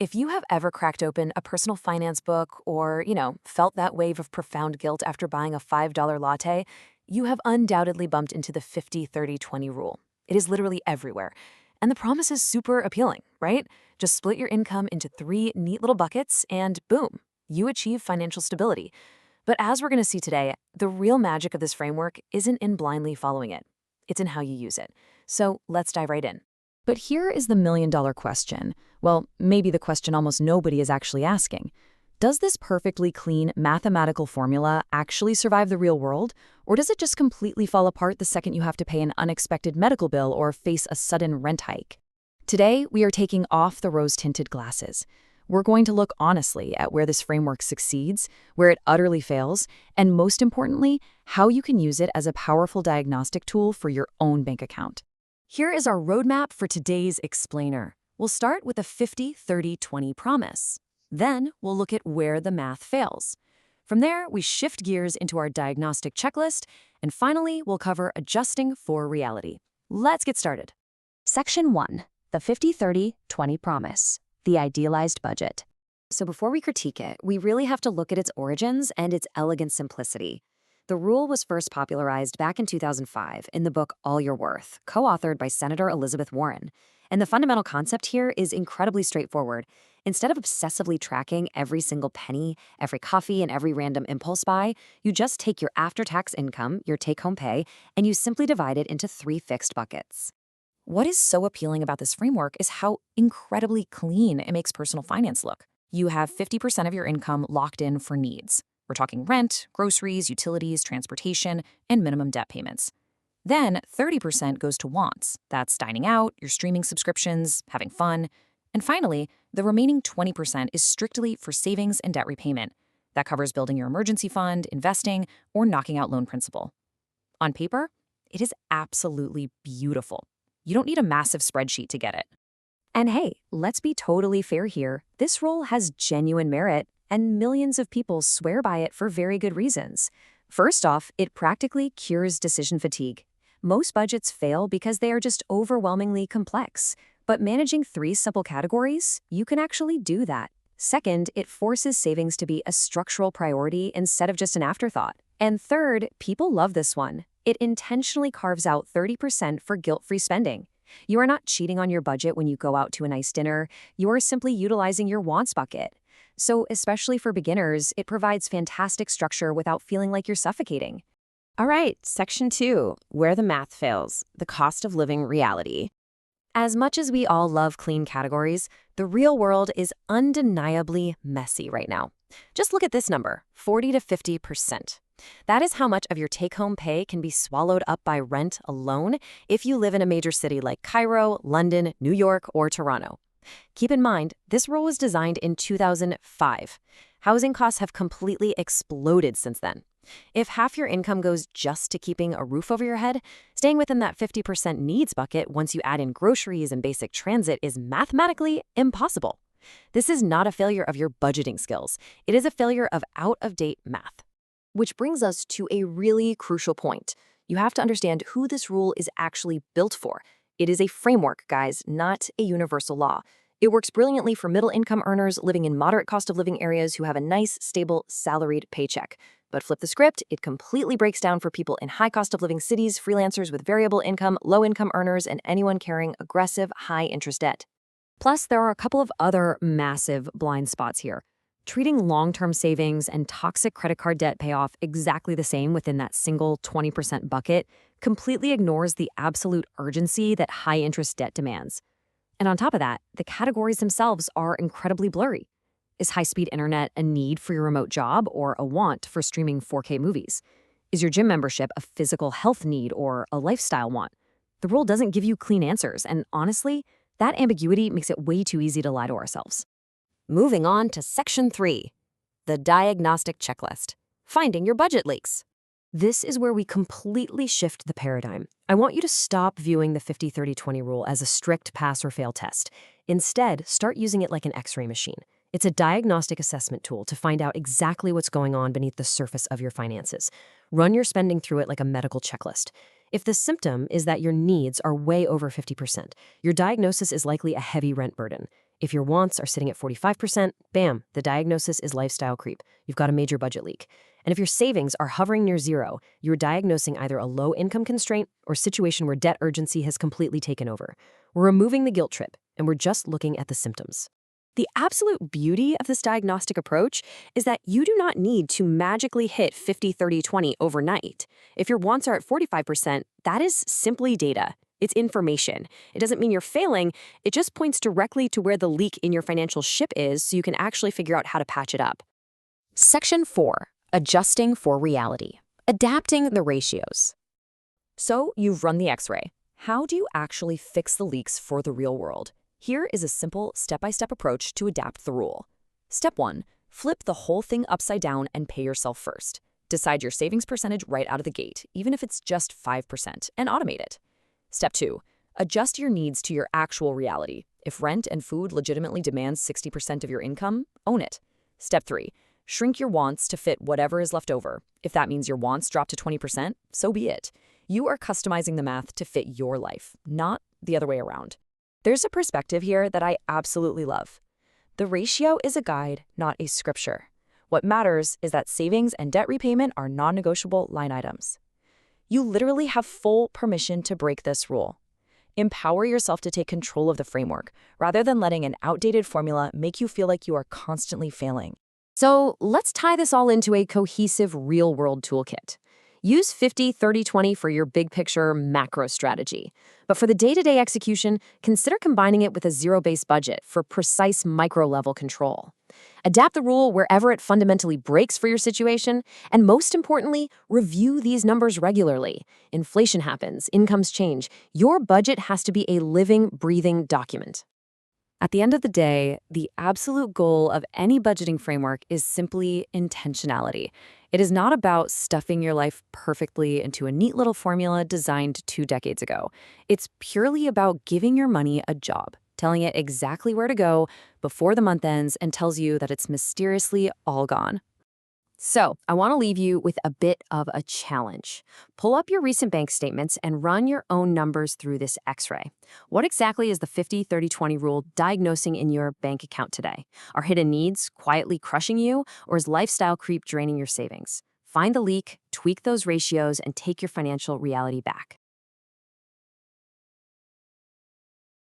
If you have ever cracked open a personal finance book or, felt that wave of profound guilt after buying a $5 latte, you have undoubtedly bumped into the 50-30-20 rule. It is literally everywhere. And the promise is super appealing, right? Just split your income into three neat little buckets and boom, you achieve financial stability. But as we're going to see today, the real magic of this framework isn't in blindly following it. It's in how you use it. So let's dive right in. But here is the million-dollar question. Well, maybe the question almost nobody is actually asking. Does this perfectly clean mathematical formula actually survive the real world? Or does it just completely fall apart the second you have to pay an unexpected medical bill or face a sudden rent hike? Today, we are taking off the rose-tinted glasses. We're going to look honestly at where this framework succeeds, where it utterly fails, and most importantly, how you can use it as a powerful diagnostic tool for your own bank account. Here is our roadmap for today's explainer. We'll start with a 50-30-20 promise. Then we'll look at where the math fails. From there, we shift gears into our diagnostic checklist, and finally, we'll cover adjusting for reality. Let's get started. Section 1, the 50-30-20 promise, the idealized budget. So before we critique it, we really have to look at its origins and its elegant simplicity. The rule was first popularized back in 2005 in the book All Your Worth, co-authored by Senator Elizabeth Warren. And the fundamental concept here is incredibly straightforward. Instead of obsessively tracking every single penny, every coffee, and every random impulse buy, you just take your after-tax income, your take-home pay, and you simply divide it into three fixed buckets. What is so appealing about this framework is how incredibly clean it makes personal finance look. You have 50% of your income locked in for needs. We're talking rent, groceries, utilities, transportation, and minimum debt payments. Then 30% goes to wants. That's dining out, your streaming subscriptions, having fun. And finally, the remaining 20% is strictly for savings and debt repayment. That covers building your emergency fund, investing, or knocking out loan principal. On paper, it is absolutely beautiful. You don't need a massive spreadsheet to get it. And hey, let's be totally fair here. This rule has genuine merit, and millions of people swear by it for very good reasons. First off, it practically cures decision fatigue. Most budgets fail because they are just overwhelmingly complex. But managing three simple categories, you can actually do that. Second, it forces savings to be a structural priority instead of just an afterthought. And third, people love this one. It intentionally carves out 30% for guilt-free spending. You are not cheating on your budget when you go out to a nice dinner. You are simply utilizing your wants bucket. So, especially for beginners, it provides fantastic structure without feeling like you're suffocating. All right, Section 2, where the math fails, the cost of living reality. As much as we all love clean categories, the real world is undeniably messy right now. Just look at this number, 40 to 50%. That is how much of your take-home pay can be swallowed up by rent alone if you live in a major city like Cairo, London, New York, or Toronto. Keep in mind, this rule was designed in 2005. Housing costs have completely exploded since then. If half your income goes just to keeping a roof over your head, staying within that 50% needs bucket once you add in groceries and basic transit is mathematically impossible. This is not a failure of your budgeting skills. It is a failure of out-of-date math. Which brings us to a really crucial point. You have to understand who this rule is actually built for. It is a framework, guys, not a universal law. It works brilliantly for middle-income earners living in moderate cost-of-living areas who have a nice, stable, salaried paycheck. But flip the script, it completely breaks down for people in high cost-of-living cities, freelancers with variable income, low-income earners, and anyone carrying aggressive, high-interest debt. Plus, there are a couple of other massive blind spots here. Treating long-term savings and toxic credit card debt payoff exactly the same within that single 20% bucket completely ignores the absolute urgency that high-interest debt demands. And on top of that, the categories themselves are incredibly blurry. Is high-speed internet a need for your remote job or a want for streaming 4K movies? Is your gym membership a physical health need or a lifestyle want? The rule doesn't give you clean answers, and honestly, that ambiguity makes it way too easy to lie to ourselves. Moving on to Section 3, the diagnostic checklist, finding your budget leaks. This is where we completely shift the paradigm. I want you to stop viewing the 50-30-20 rule as a strict pass or fail test. Instead, start using it like an X-ray machine. It's a diagnostic assessment tool to find out exactly what's going on beneath the surface of your finances. Run your spending through it like a medical checklist. If the symptom is that your needs are way over 50%, your diagnosis is likely a heavy rent burden. If your wants are sitting at 45%, bam, the diagnosis is lifestyle creep. You've got a major budget leak. And if your savings are hovering near zero, you're diagnosing either a low income constraint or a situation where debt urgency has completely taken over. We're removing the guilt trip, and we're just looking at the symptoms. The absolute beauty of this diagnostic approach is that you do not need to magically hit 50-30-20 overnight. If your wants are at 45%, that is simply data. It's information. It doesn't mean you're failing. It just points directly to where the leak in your financial ship is so you can actually figure out how to patch it up. Section 4. Adjusting for reality. Adapting the ratios. So you've run the X-ray. How do you actually fix the leaks for the real world? Here is a simple step-by-step approach to adapt the rule. Step 1. Flip the whole thing upside down and pay yourself first. Decide your savings percentage right out of the gate, even if it's just 5%, and automate it. Step 2. Adjust your needs to your actual reality. If rent and food legitimately demand 60% of your income, own it. Step 3. Shrink your wants to fit whatever is left over. If that means your wants drop to 20%, so be it. You are customizing the math to fit your life, not the other way around. There's a perspective here that I absolutely love. The ratio is a guide, not a scripture. What matters is that savings and debt repayment are non-negotiable line items. You literally have full permission to break this rule. Empower yourself to take control of the framework, rather than letting an outdated formula make you feel like you are constantly failing. So let's tie this all into a cohesive real-world toolkit. Use 50-30-20 for your big picture macro strategy. But for the day-to-day execution, consider combining it with a zero-based budget for precise micro-level control. Adapt the rule wherever it fundamentally breaks for your situation, and most importantly, review these numbers regularly. Inflation happens, incomes change. Your budget has to be a living, breathing document. At the end of the day, the absolute goal of any budgeting framework is simply intentionality. It is not about stuffing your life perfectly into a neat little formula designed 2 decades ago. It's purely about giving your money a job, telling it exactly where to go before the month ends and tells you that it's mysteriously all gone. So, I want to leave you with a bit of a challenge. Pull up your recent bank statements and run your own numbers through this X-ray. What exactly is the 50-30-20 rule diagnosing in your bank account today? Are hidden needs quietly crushing you, or is lifestyle creep draining your savings? Find the leak, tweak those ratios, and take your financial reality back.